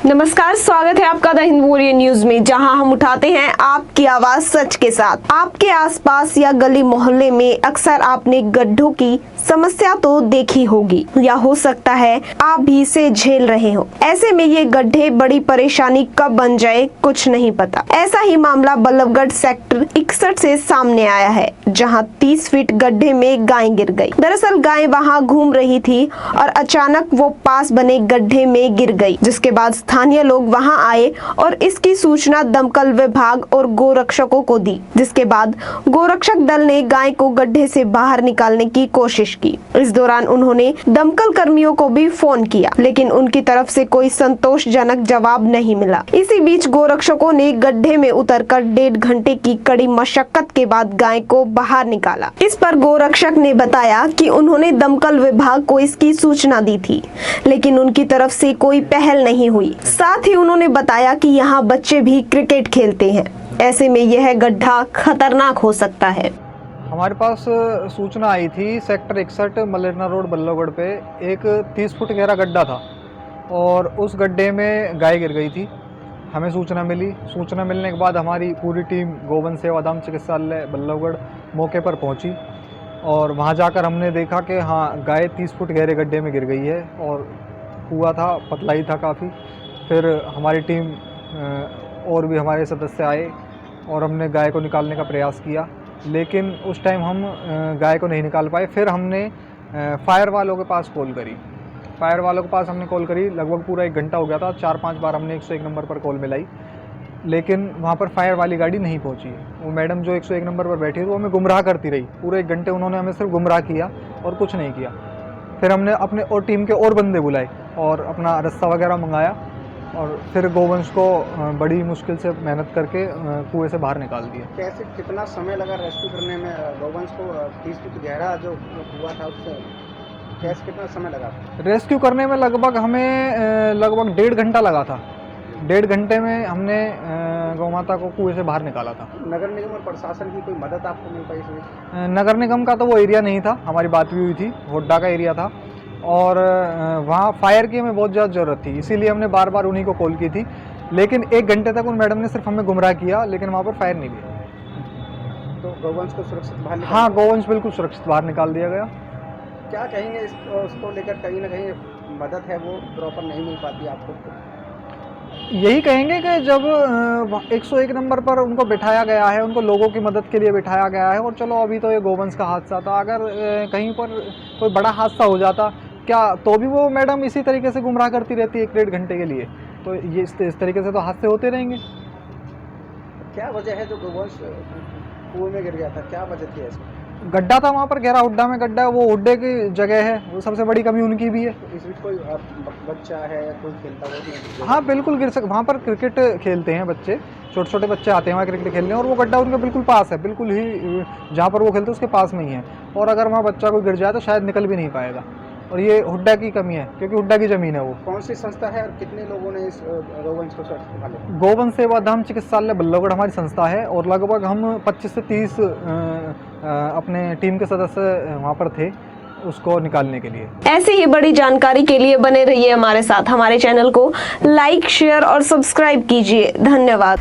नमस्कार, स्वागत है आपका द हिंद वॉरियर न्यूज में, जहां हम उठाते हैं आपकी आवाज सच के साथ। आपके आसपास या गली मोहल्ले में अक्सर आपने गड्ढों की समस्या तो देखी होगी या हो सकता है आप भी इसे झेल रहे हो। ऐसे में ये गड्ढे बड़ी परेशानी कब बन जाए कुछ नहीं पता। ऐसा ही मामला बल्लभगढ़ सेक्टर 61 से सामने आया है, जहां 30 फीट गड्ढे में गाय गिर गई। दरअसल गाय वहां घूम रही थी और अचानक वो पास बने गड्ढे में गिर गई, जिसके बाद स्थानीय लोग वहां आए और इसकी सूचना दमकल विभाग और गोरक्षकों को दी, जिसके बाद गोरक्षक दल ने गाय को गड्ढे से बाहर निकालने की कोशिश की। इस दौरान उन्होंने दमकल कर्मियों को भी फोन किया, लेकिन उनकी तरफ से कोई संतोषजनक जवाब नहीं मिला। इसी बीच गोरक्षकों ने गड्ढे में उतरकर 1.5 घंटे की कड़ी मशक्कत के बाद गाय को बाहर निकाला। इस पर गोरक्षक ने बताया कि उन्होंने दमकल विभाग को इसकी सूचना दी थी, लेकिन उनकी तरफ से कोई पहल नहीं हुई। साथ ही उन्होंने बताया कि यहाँ बच्चे भी क्रिकेट खेलते हैं, ऐसे में यह गड्ढा खतरनाक हो सकता है। हमारे पास सूचना आई थी सेक्टर 61 मलेरना रोड बल्लभगढ़ पे एक 30 फुट गहरा गड्ढा था और उस गड्ढे में गाय गिर गई थी। हमें सूचना मिली। सूचना मिलने के बाद हमारी पूरी टीम गोवंश सेवाधाम चिकित्सालय बल्लभगढ़ मौके पर पहुंची और वहां जाकर हमने देखा कि हाँ, गाय 30 फुट गहरे गड्ढे में गिर गई है और कुआं था, पतलाई था काफ़ी। फिर हमारी टीम और भी हमारे सदस्य आए और हमने गाय को निकालने का प्रयास किया, लेकिन उस टाइम हम गाय को नहीं निकाल पाए। फिर हमने फायर वालों के पास कॉल करी। फायर वालों के पास हमने कॉल करी, लगभग पूरा 1 घंटा हो गया था। 4-5 बार हमने 101 नंबर पर कॉल मिलाई, लेकिन वहाँ पर फायर वाली गाड़ी नहीं पहुँची। वो मैडम जो 101 नंबर पर बैठी थी वो हमें गुमराह करती रही। पूरे 1 घंटे उन्होंने हमें सिर्फ गुमराह किया और कुछ नहीं किया। फिर हमने अपने और टीम के और बंदे बुलाए और अपना रास्ता वगैरह मंगाया और फिर गोवंश को बड़ी मुश्किल से मेहनत करके कुएं से बाहर निकाल दिया। कैसे कितना समय लगा रेस्क्यू करने में? गोवंश को 30 फुट गहरा जो कुआं था उससे कैसे कितना समय लगा? रेस्क्यू करने में लगभग हमें लगभग 1.5 घंटा लगा था। 1.5 घंटे में हमने गौ माता को कुएं से बाहर निकाला था। नगर निगम और प्रशासन की कोई मदद आपको मिल पाई इसमें? नगर निगम का तो वो एरिया नहीं था, हमारी बात भी हुई थी, होड्डा का एरिया था और वहाँ फायर की हमें बहुत ज़्यादा ज़रूरत थी, इसीलिए हमने बार बार उन्हीं को कॉल की थी। लेकिन 1 घंटे तक उन मैडम ने सिर्फ हमें गुमराह किया, लेकिन वहाँ पर फायर नहीं दिया। तो गोवंश को सुरक्षित बाहर हाँ, गोवंश बिल्कुल सुरक्षित बाहर निकाल दिया गया। क्या कहेंगे उसको लेकर? कहीं ना कहीं मदद है वो प्रॉपर नहीं मिल पाती आपको? यही कहेंगे कि जब 101 नंबर पर उनको बिठाया गया है, उनको लोगों की मदद के लिए बिठाया गया है और चलो अभी तो ये गोवंश का हादसा था, अगर कहीं पर कोई बड़ा हादसा हो जाता क्या तो भी वो मैडम इसी तरीके से गुमराह करती रहती है 1-1.5 घंटे के लिए। तो ये इस तरीके से तो हादसे होते रहेंगे। क्या वजह है जो गोवंश कुएं में गिर गया था? क्या वजह थी इसकी? गड्ढा था वहाँ पर, गहरा हुड्डा में गड्ढा है, वो हुड्डे की जगह है, वो सबसे बड़ी कमी उनकी भी है। इस बीच कोई बच्चा है या कोई खेलता हो? हाँ बिल्कुल गिर वहाँ पर क्रिकेट खेलते हैं बच्चे, छोटे छोटे बच्चे आते हैं वहाँ क्रिकेट खेलने और वो गड्ढा उनके बिल्कुल पास है, बिल्कुल ही जहाँ पर वो खेलते हैं उसके पास में ही है। और अगर वहाँ बच्चा कोई गिर जाए तो शायद निकल भी नहीं पाएगा और ये हुड्डा की कमी है, क्योंकि हुड्डा की ज़मीन है वो। कौन सी संस्था है और कितने लोगों ने इस गोवंश को संभाला? गोवंश सेवाधाम चिकित्सालय बल्लभगढ़ हमारी संस्था है और लगभग हम 25 से 30 अपने टीम के सदस्य वहाँ पर थे उसको निकालने के लिए। ऐसे ही बड़ी जानकारी के लिए बने रहिए हमारे साथ। हमारे चैनल को लाइक, शेयर और सब्सक्राइब कीजिए। धन्यवाद।